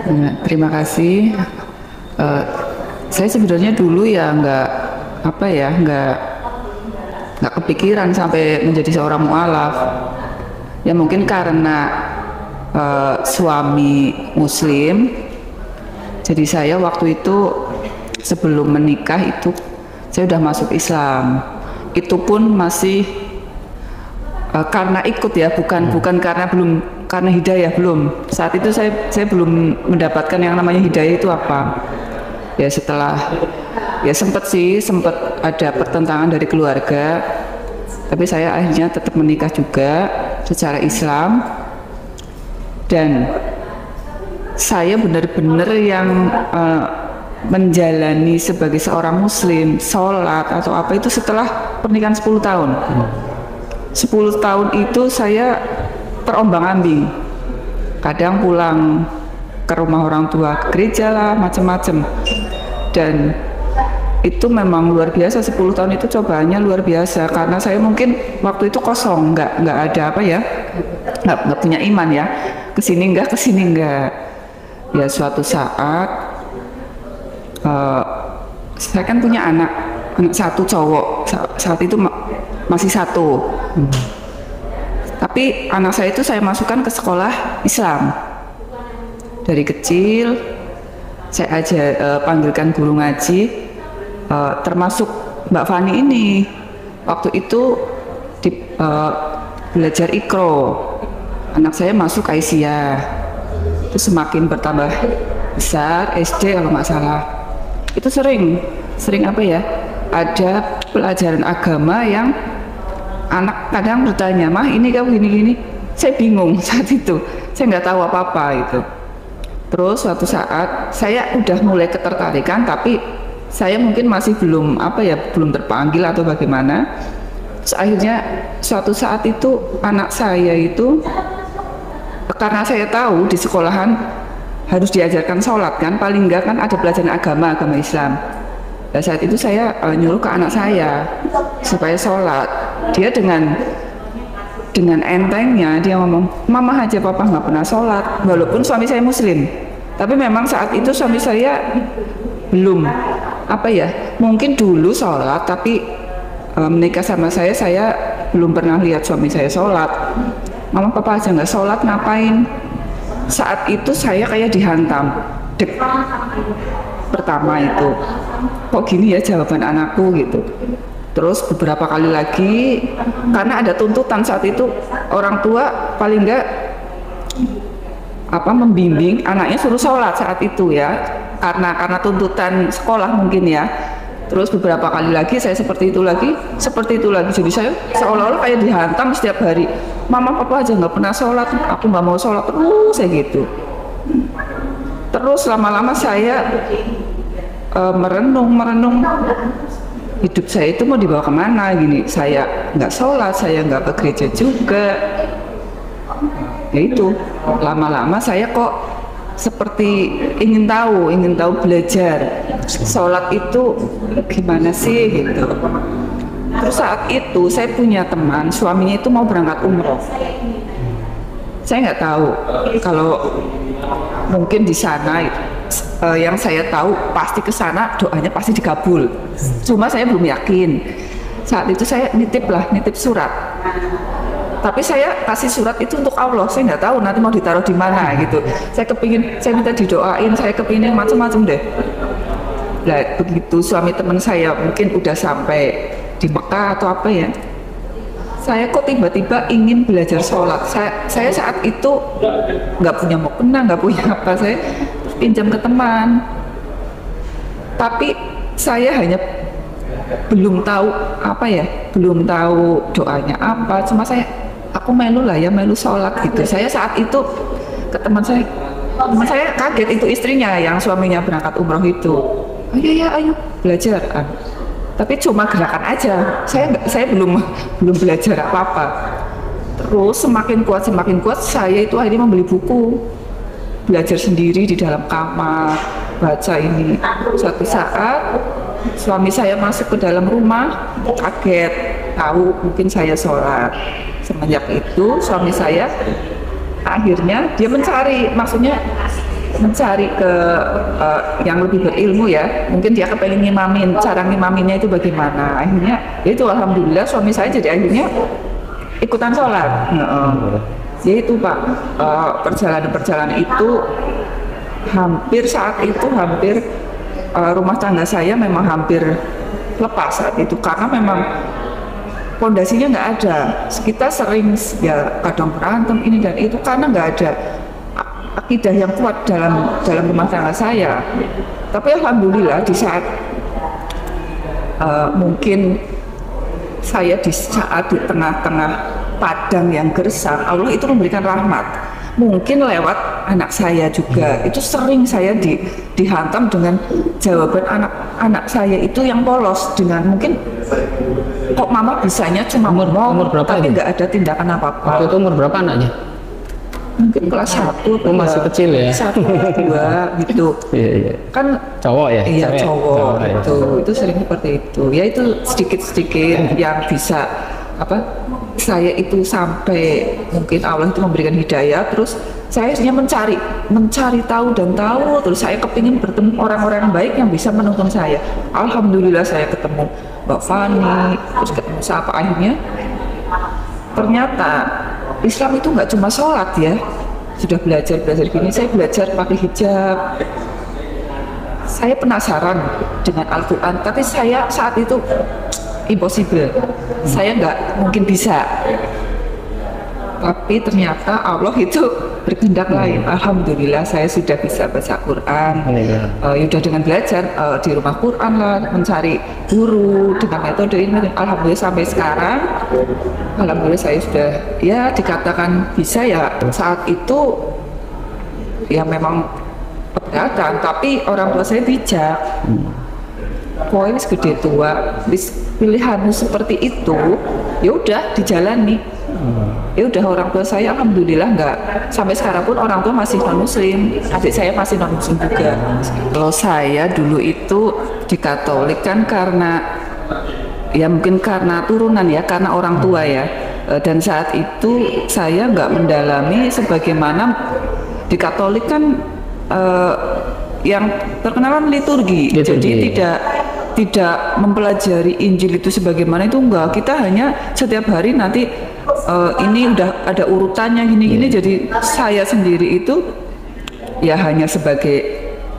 Ya, terima kasih. Eh, saya sebenarnya dulu ya nggak kepikiran sampai menjadi seorang mualaf. Ya mungkin karena suami Muslim, jadi saya waktu itu sebelum menikah itu saya udah masuk Islam. Itu pun masih karena ikut ya, bukan karena hidayah, belum. Saat itu saya belum mendapatkan yang namanya hidayah itu apa. Ya setelah ya sempat ada pertentangan dari keluarga, tapi saya akhirnya tetap menikah juga secara Islam, dan saya benar-benar yang menjalani sebagai seorang muslim, sholat atau apa itu setelah pernikahan 10 tahun. 10 tahun itu saya terombang-ambing, kadang pulang ke rumah orang tua, ke gereja lah, macam-macam. Dan itu memang luar biasa, 10 tahun itu cobaannya luar biasa, karena saya mungkin waktu itu kosong, nggak ada apa ya, nggak punya iman ya, kesini enggak. Ya suatu saat saya kan punya anak satu cowok, saat itu masih satu. Tapi anak saya itu saya masukkan ke sekolah Islam. Dari kecil saya panggilkan guru ngaji, termasuk Mbak Fani ini. Waktu itu belajar Iqro. Anak saya masuk Aisyah. Itu semakin bertambah besar, SD kalau nggak salah. Itu sering apa ya? Ada pelajaran agama yang anak kadang bertanya, "Mah, ini kamu gini-gini." Saya bingung saat itu, saya nggak tahu apa-apa itu. Terus suatu saat saya udah mulai ketertarikan, tapi saya mungkin masih belum terpanggil atau bagaimana. Terus akhirnya suatu saat itu anak saya itu, karena saya tahu di sekolahan harus diajarkan sholat kan, paling enggak kan ada pelajaran agama Islam. Dan saat itu saya nyuruh ke anak saya supaya sholat. Dia dengan entengnya dia ngomong, "Mama aja, papa nggak pernah sholat." Walaupun suami saya Muslim, tapi memang saat itu suami saya belum mungkin dulu sholat, tapi menikah sama saya belum pernah lihat suami saya sholat. "Mama, papa aja nggak sholat, ngapain?" Saat itu saya kayak dihantam, dek. Pertama itu, kok gini ya jawaban anakku gitu. Terus beberapa kali lagi, karena ada tuntutan saat itu, orang tua paling enggak membimbing anaknya suruh sholat saat itu ya, karena tuntutan sekolah mungkin ya. Terus beberapa kali lagi saya seperti itu lagi. Jadi saya seolah-olah kayak dihantam setiap hari. "Mama, papa aja nggak pernah sholat, aku nggak mau sholat terus," saya gitu. Terus lama-lama saya merenung, hidup saya itu mau dibawa kemana gini. Saya nggak sholat, saya nggak ke gereja juga. Ya itu, lama-lama saya kok seperti ingin tahu belajar sholat itu gimana sih gitu. Terus saat itu saya punya teman, suaminya itu mau berangkat umroh. Saya nggak tahu kalau mungkin di sana yang saya tahu pasti ke sana doanya pasti dikabul. Cuma saya belum yakin. Saat itu saya nitip surat. Tapi saya kasih surat itu untuk Allah. Saya nggak tahu nanti mau ditaruh di mana gitu. Saya minta didoain, saya kepingin macam-macam deh. Nah, begitu suami teman saya mungkin udah sampai di Mekah atau apa ya, saya kok tiba-tiba ingin belajar sholat. Saya saat itu nggak punya mukena, nggak punya apa, saya pinjam ke teman. Tapi saya hanya belum tahu belum tahu doanya apa. Cuma aku melu sholat gitu. Saya saat itu ke teman saya kaget, itu istrinya yang suaminya berangkat umroh itu. "Oh iya, ayo belajar." Tapi cuma gerakan aja, saya belum belajar apa-apa. Terus semakin kuat saya itu akhirnya membeli buku, belajar sendiri di dalam kamar, baca ini. Suatu saat suami saya masuk ke dalam rumah, kaget, tahu mungkin saya sholat. Semenjak itu suami saya akhirnya dia mencari, maksudnya mencari ke yang lebih berilmu ya, mungkin dia kepengen ngimamin, cara ngimaminnya itu bagaimana, akhirnya ya itu alhamdulillah suami saya jadi akhirnya ikutan sholat. Ya itu Pak, perjalanan-perjalanan itu hampir saat itu hampir rumah tangga saya memang hampir lepas saat itu karena memang pondasinya nggak ada. Kita sering ya kadang berantem ini dan itu karena nggak ada akidah yang kuat dalam rumah tangga saya. Tapi alhamdulillah di saat mungkin saya di saat di tengah-tengah padang yang gersang, Allah itu memberikan rahmat. Mungkin lewat anak saya juga, itu sering saya dihantam dengan jawaban anak saya itu yang polos dengan mungkin kok mama bisanya cuma umur berapa tapi ini? nggak ada tindakan apa-apa. Waktu itu umur berapa anaknya? Mungkin kelas 1 masih kecil ya? 1, 2 gitu. Iya. Kan Cowok ya? iya Cewek? cowok ya. itu sering seperti itu. Ya itu sedikit-sedikit yang bisa saya itu sampai mungkin Allah itu memberikan hidayah, terus saya hanya mencari tahu dan tahu, terus saya kepingin bertemu orang-orang baik yang bisa menuntun saya. Alhamdulillah saya ketemu Mbak Fani, terus ketemu siapa akhirnya ternyata Islam itu nggak cuma sholat ya. Sudah belajar gini, saya belajar pakai hijab. Saya penasaran dengan Al-Quran, tapi saya saat itu impossible, saya nggak mungkin bisa. Tapi ternyata Allah itu berkehendak lain. Alhamdulillah saya sudah bisa baca Quran. Sudah dengan belajar di rumah Quran lah, mencari guru dengan metode ini. Alhamdulillah sampai sekarang, alhamdulillah saya sudah ya dikatakan bisa ya. Saat itu ya memang keberatan, tapi orang tua saya bijak. Poin segede tua, pilihanmu seperti itu, ya udah dijalani. Ya udah orang tua saya alhamdulillah nggak, sampai sekarang pun orang tua masih non muslim, adik saya masih non muslim juga. Kalau saya dulu itu di Katolik kan karena ya mungkin karena turunan ya, karena orang tua ya, dan saat itu saya nggak mendalami sebagaimana di Katolik kan yang terkenal kan liturgi. Jadi tidak mempelajari Injil itu sebagaimana itu enggak, kita hanya setiap hari nanti ini udah ada urutannya gini-gini. Jadi saya sendiri itu ya hanya sebagai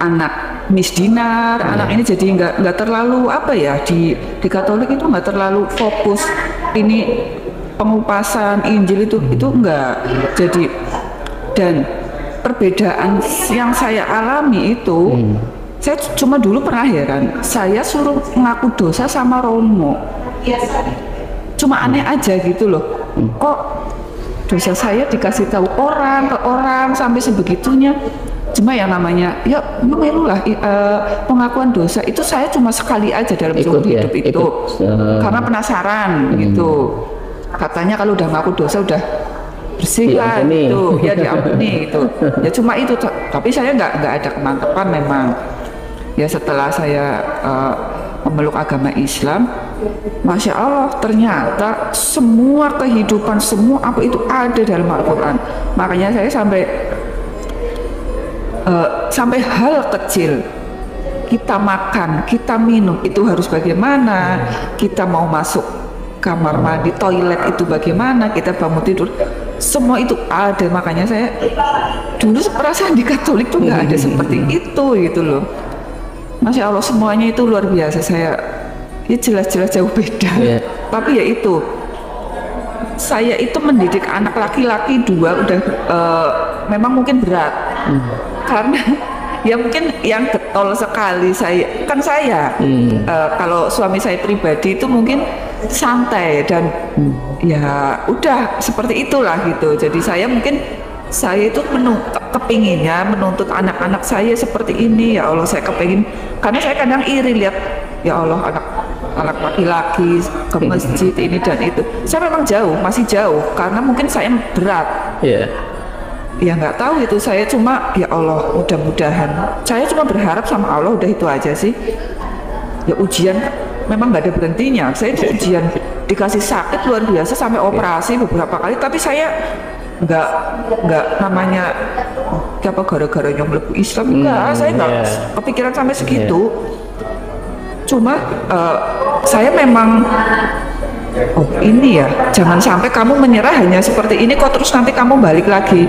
anak misdinar, anak ini jadi nggak terlalu apa ya, di Katolik itu nggak terlalu fokus ini pengupasan Injil itu enggak. Jadi dan perbedaan yang saya alami itu saya cuma dulu pernah heran, saya suruh ngaku dosa sama Romo, cuma aneh aja gitu loh, kok dosa saya dikasih tahu orang ke orang sampai sebegitunya. Cuma yang namanya ya lah pengakuan dosa itu saya cuma sekali aja dalam hidup itu, karena penasaran gitu. Katanya kalau udah ngaku dosa udah bersih lah gitu, ya diampuni gitu. Ya cuma itu, tapi saya nggak ada kemantapan memang. Ya setelah saya memeluk agama Islam, Masya Allah ternyata semua kehidupan, semua apa itu ada dalam Al-Quran. Makanya saya sampai hal kecil, kita makan, kita minum itu harus bagaimana, kita mau masuk kamar mandi, toilet itu bagaimana, kita bangun tidur, semua itu ada. Makanya saya dulu perasaan di Katolik tuh nggak ada seperti itu gitu loh. Masya Allah semuanya itu luar biasa. Saya ya jelas-jelas jauh beda. Tapi ya itu, saya itu mendidik anak laki-laki 2 udah memang mungkin berat. Karena ya mungkin yang getol sekali saya kalau suami saya pribadi itu mungkin santai dan ya udah seperti itulah gitu. Jadi saya itu kepinginnya menuntut anak-anak saya seperti ini. Ya Allah saya kepingin, karena saya kadang iri lihat ya Allah anak laki-laki ke masjid ini dan itu. Saya memang masih jauh karena mungkin saya berat. Ya nggak tahu itu, saya cuma ya Allah mudah-mudahan, saya cuma berharap sama Allah, udah itu aja sih. Ya ujian memang nggak ada berhentinya. Saya ujian dikasih sakit luar biasa sampai operasi beberapa kali, tapi saya nggak nggak namanya siapa gara-gara yang mlebu Islam, enggak, saya nggak kepikiran sampai segitu. Cuma saya memang ini ya, jangan sampai kamu menyerah hanya seperti ini kok terus nanti kamu balik lagi.